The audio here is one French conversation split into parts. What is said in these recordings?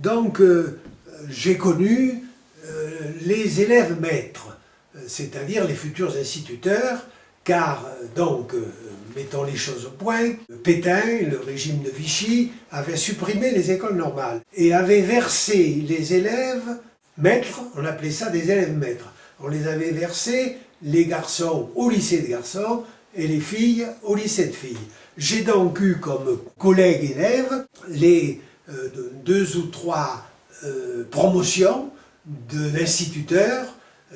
Donc j'ai connu les élèves maîtres, c'est-à-dire les futurs instituteurs, car donc, mettons les choses au point, Pétain, le régime de Vichy, avait supprimé les écoles normales et avait versé les élèves maîtres, on appelait ça des élèves maîtres. On les avait versés, les garçons au lycée de garçons et les filles au lycée de filles. J'ai donc eu comme collègues élèves les 2 ou 3 promotions d'instituteurs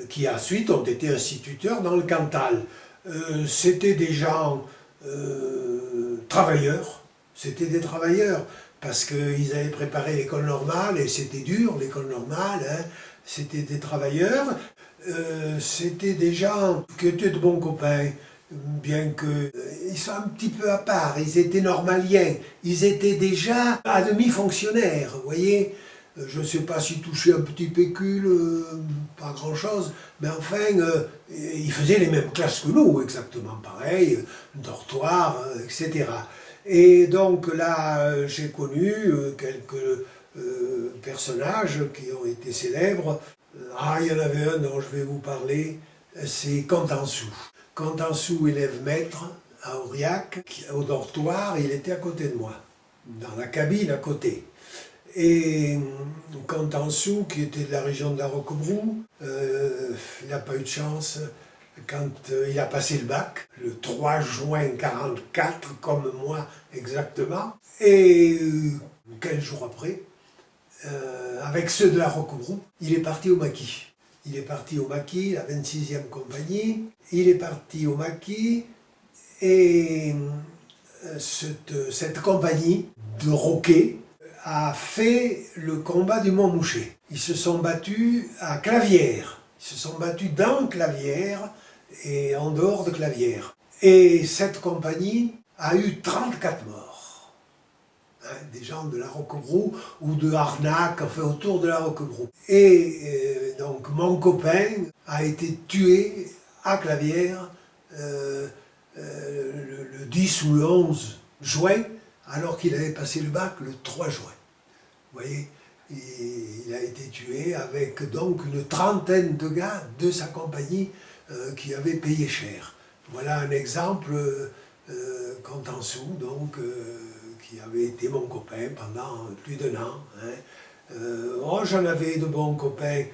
qui ensuite ont été instituteurs dans le Cantal. C'était des gens travailleurs, c'était des travailleurs, parce qu'ils avaient préparé l'école normale et c'était dur, l'école normale, hein. C'était des travailleurs, c'était des gens qui étaient de bons copains, bien qu'ils soient un petit peu à part, ils étaient normaliens, ils étaient déjà à demi-fonctionnaires, vous voyez. Je ne sais pas s'ils touchaient un petit pécule, pas grand-chose, mais enfin, ils faisaient les mêmes classes que nous, exactement pareil, dortoir, etc. Et donc là, j'ai connu quelques personnages qui ont été célèbres. Ah, il y en avait un dont je vais vous parler, c'est Contenson. Contenson, élève maître à Aurillac, au dortoir, il était à côté de moi, dans la cabine à côté. Et Contenson, qui était de la région de la Roquebrou, il n'a pas eu de chance quand il a passé le bac, le 3 juin 1944, comme moi exactement. Et 15 jours après, avec ceux de la Roquebrou, il est parti au maquis. Il est parti au maquis, la 26e compagnie. Il est parti au maquis et cette compagnie de Roquet a fait le combat du Montmouchet. Ils se sont battus à Clavières. Ils se sont battus dans Clavières et en dehors de Clavières. Et cette compagnie a eu 34 morts. Hein, des gens de la Roquebrou ou de Arnac, enfin autour de la Roquebrou. Et donc mon copain a été tué à Clavières le 10 ou le 11 juin, alors qu'il avait passé le bac le 3 juin. Vous voyez, il a été tué avec donc une trentaine de gars de sa compagnie qui avaient payé cher. Voilà un exemple, Contenson, donc, qui avait été mon copain pendant plus d'1 an. Hein. Oh, j'en avais de bons copains.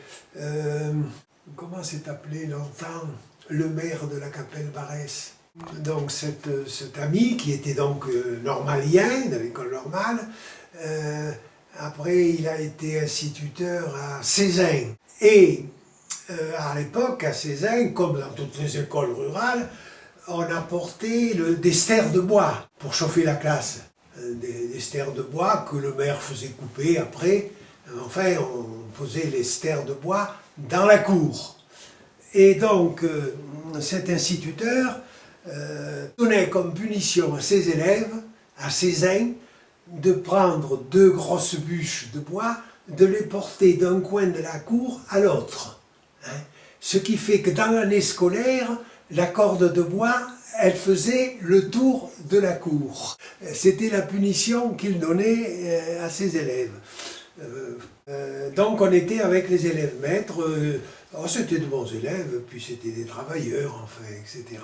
Comment s'est appelé longtemps le maire de la Capelle-Barès? Donc cet ami qui était donc normalien de l'école normale, après il a été instituteur à Cézanne. Et à l'époque à Cézanne, comme dans toutes les écoles rurales, on apportait des stères de bois pour chauffer la classe. Des stères de bois que le maire faisait couper après. Enfin, on posait les stères de bois dans la cour. Et donc cet instituteur donnait comme punition à ses élèves, à Cézanne, de prendre 2 grosses bûches de bois, de les porter d'un coin de la cour à l'autre. Hein. Ce qui fait que dans l'année scolaire, la corde de bois, elle faisait le tour de la cour. C'était la punition qu'il donnait à ses élèves. Donc on était avec les élèves maîtres, c'était de bons élèves, puis c'était des travailleurs, enfin, etc.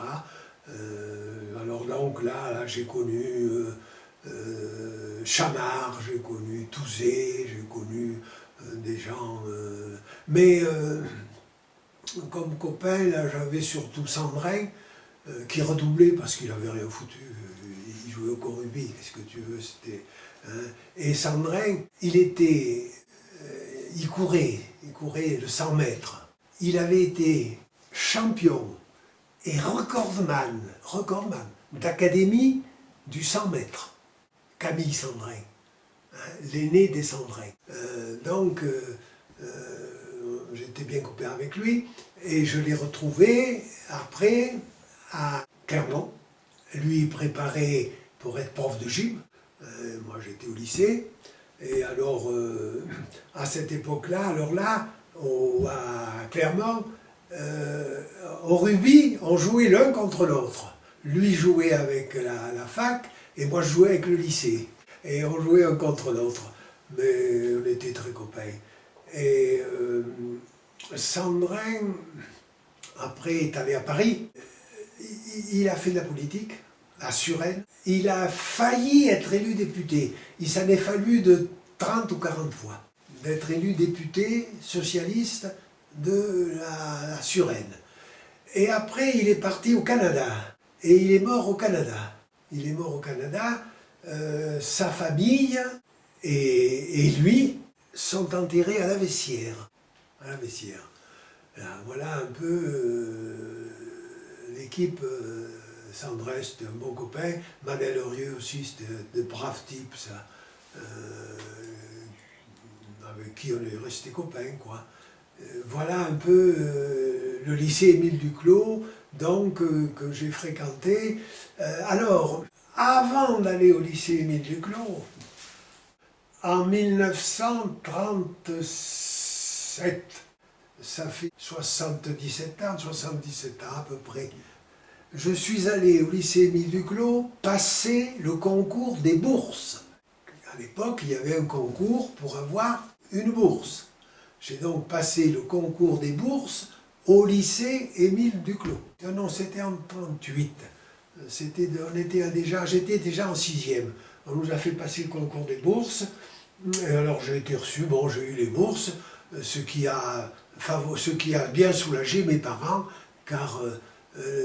Alors donc là j'ai connu Chamard, j'ai connu Touzé, j'ai connu des gens... mais comme copain, là j'avais surtout Sandrin, qui redoublait parce qu'il avait rien foutu. Il jouait au corrubie, qu'est-ce que tu veux, c'était... Hein. Et Sandrin, il courait le 100 mètres. Il avait été champion et recordman d'académie du 100 mètres. Camille Sandrin, hein, l'aîné des Sandrins. Donc, j'étais bien copain avec lui et je l'ai retrouvé après à Clermont. Lui préparait pour être prof de gym. Moi j'étais au lycée. Et alors, à cette époque-là, à Clermont, au rugby, on jouait l'un contre l'autre. Lui jouait avec la fac, et moi je jouais avec le lycée. Et on jouait un contre l'autre. mais on était très copains. Et Sandrin, après, est allé à Paris. Il a fait de la politique à Suresnes. Il a failli être élu député. Il s'en est fallu de 30 ou 40 fois d'être élu député socialiste de la Suresnes. Et après, il est parti au Canada. Et il est mort au Canada. Il est mort au Canada. Sa famille et lui sont enterrés à la Vessière. À la Vessière. Voilà un peu l'équipe. Sandrin, c'était un bon copain. Manel Aurieux aussi, c'était de braves types, ça. Avec qui on est resté copains, quoi. Voilà un peu le lycée Émile Duclos, donc, que j'ai fréquenté. Alors, avant d'aller au lycée Émile Duclos, en 1937, ça fait 77 ans à peu près, je suis allé au lycée Émile Duclos passer le concours des bourses. À l'époque, il y avait un concours pour avoir une bourse. J'ai donc passé le concours des bourses au lycée Émile Duclos. Non, c'était en 1938. J'étais déjà en 6e. On nous a fait passer le concours des bourses. Et alors j'ai été reçu, bon, j'ai eu les bourses, ce qui a bien soulagé mes parents, car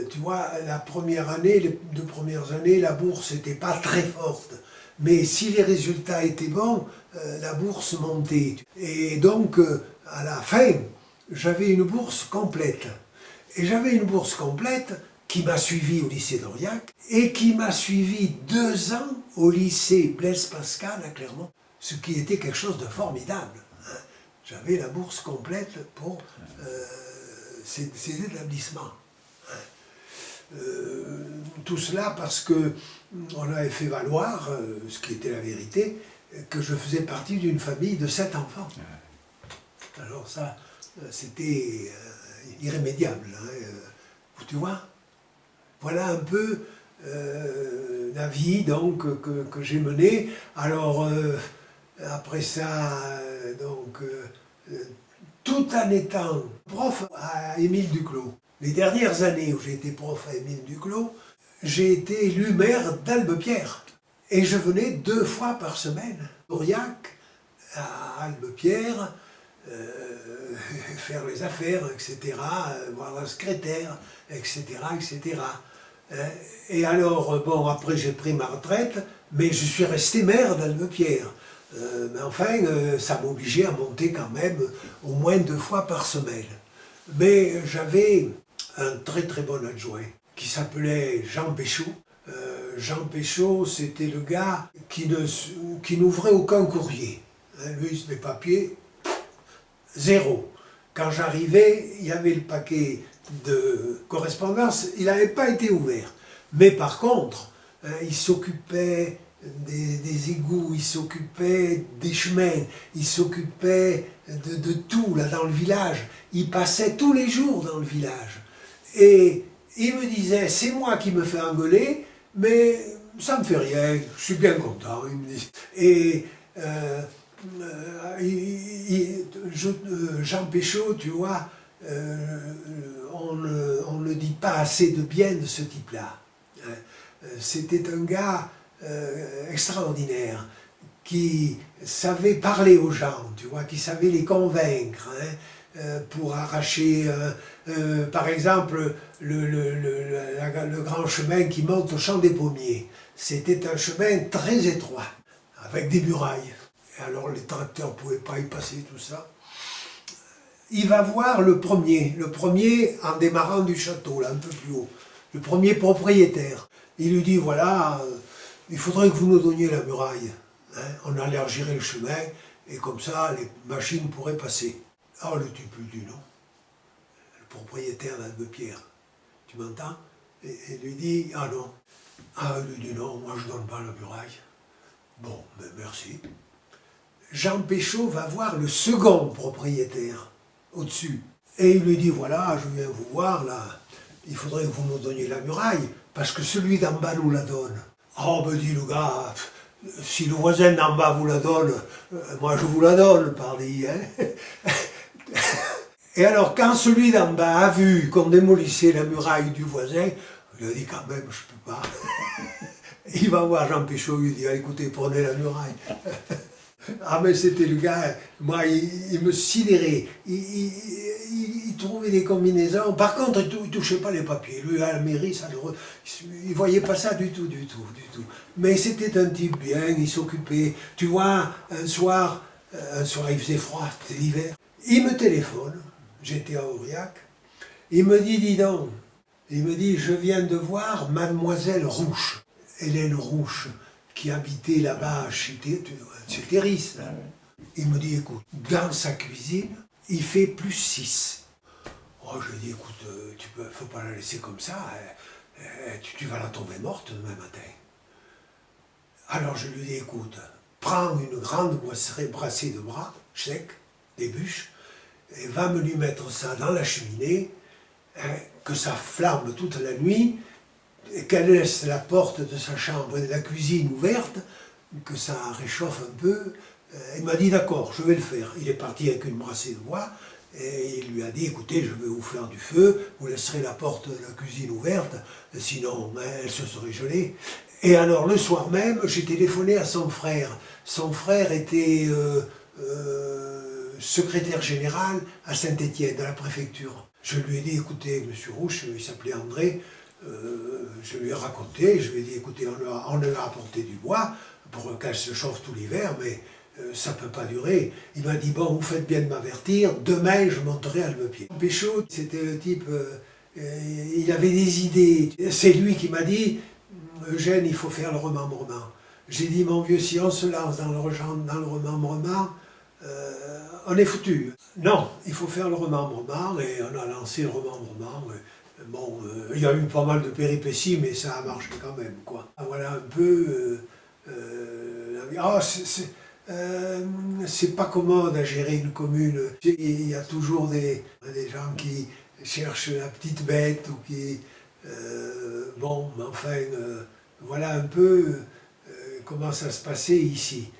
tu vois, la première année, les 2 premières années, la bourse n'était pas très forte. Mais si les résultats étaient bons, la bourse montait. Et donc, à la fin, j'avais une bourse complète. Et j'avais une bourse complète qui m'a suivi au lycée d'Aurillac et qui m'a suivi 2 ans au lycée Blaise Pascal à Clermont, ce qui était quelque chose de formidable. Hein. J'avais la bourse complète pour ces établissements. Tout cela parce que on avait fait valoir, ce qui était la vérité, que je faisais partie d'une famille de 7 enfants. Alors ça, c'était irrémédiable. Hein, tu vois, voilà un peu la vie donc, que j'ai menée. Alors, après ça, tout en étant prof à Émile Duclos, les dernières années où j'ai été prof à Émile Duclos, j'ai été élu maire d'Albepierre. Et je venais 2 fois par semaine, Aurillac, à Albepierre, faire les affaires, etc., voir la secrétaire, etc., etc. Et alors, bon, après j'ai pris ma retraite, mais je suis resté maire d'Albepierre. Mais enfin, ça m'obligeait à monter quand même au moins 2 fois par semaine. Mais j'avais un très très bon adjoint qui s'appelait Jean Péchaud. Jean Péchaud, c'était le gars qui n'ouvrait aucun courrier. Lui, les papiers, 0. Quand j'arrivais, il y avait le paquet de correspondance, il n'avait pas été ouvert. Mais par contre, il s'occupait des égouts, il s'occupait des chemins, il s'occupait de tout là dans le village. Il passait tous les jours dans le village. Et il me disait, c'est moi qui me fais engueuler, mais ça me fait rien, je suis bien content, il me dit. Et Jean Péchaud, tu vois, on ne dit pas assez de bien de ce type-là. C'était un gars extraordinaire, qui savait parler aux gens, tu vois, qui savait les convaincre, hein, pour arracher, par exemple, le grand chemin qui monte au champ des pommiers. C'était un chemin très étroit, avec des murailles. Et alors les tracteurs ne pouvaient pas y passer, tout ça. Il va voir le premier en démarrant du château, là, un peu plus haut, le premier propriétaire. Il lui dit, voilà, il faudrait que vous nous donniez la muraille. Hein, on élargirait le chemin, et comme ça, les machines pourraient passer. Alors le type lui dit non. Le propriétaire d'Albepierre, tu m'entends? Et lui dit, ah non. Ah, il lui dit non, moi je ne donne pas la muraille. Bon, ben merci. Jean Péchaud va voir le second propriétaire, au-dessus. Et il lui dit, voilà, je viens vous voir, là, il faudrait que vous nous donniez la muraille, parce que celui d'en bas nous la donne. Oh, me dit le gars, Si le voisin d'en bas vous la donne, moi je vous la donne, pardi. Hein. Et alors, quand celui d'en bas a vu qu'on démolissait la muraille du voisin, il a dit quand même, je peux pas. Il va voir Jean Péchaud, il dit, écoutez, prenez la muraille. Ah mais c'était le gars, moi il me sidérait, il trouvait des combinaisons, par contre il touchait pas les papiers, lui à la mairie, il voyait pas ça du tout. Mais c'était un type bien, il s'occupait, tu vois, un soir il faisait froid, c'était l'hiver, il me téléphone, j'étais à Aurillac, il me dit, dis donc, il me dit, je viens de voir Mademoiselle Rouche, Hélène Rouche, qui habitait là-bas chez Théris. Il me dit, écoute, dans sa cuisine, il fait +6. Oh, je lui dis, écoute, faut pas la laisser comme ça, tu vas la tomber morte demain matin. Alors je lui dis, écoute, prends une grande brassée de bras secs, des bûches, et va me lui mettre ça dans la cheminée, que ça flambe toute la nuit, et qu'elle laisse la porte de sa chambre et de la cuisine ouverte, que ça réchauffe un peu. Il m'a dit d'accord, je vais le faire. Il est parti avec une brassée de bois et il lui a dit écoutez, je vais vous faire du feu, vous laisserez la porte de la cuisine ouverte, sinon elle se serait gelée. Et alors le soir même, j'ai téléphoné à son frère. Son frère était secrétaire général à Saint-Étienne, à la préfecture. Je lui ai dit écoutez, monsieur Rouche, il s'appelait André, je lui ai raconté, je lui ai dit écoutez, on lui a apporté du bois pour qu'elle se chauffe tout l'hiver, mais ça ne peut pas durer. Il m'a dit bon, vous faites bien de m'avertir, demain je monterai à Almepied. Péchaud, c'était le type, il avait des idées. C'est lui qui m'a dit Eugène, il faut faire le remembrement. J'ai dit mon vieux, si on se lance dans le remembrement, on est foutu. Non, il faut faire le remembrement, et on a lancé le remembrement. Bon, il y a eu pas mal de péripéties, mais ça a marché quand même, quoi. Voilà un peu... c'est pas commode à gérer une commune. Il y a toujours des gens qui cherchent la petite bête, ou qui... bon, mais enfin, voilà un peu comment ça se passait ici.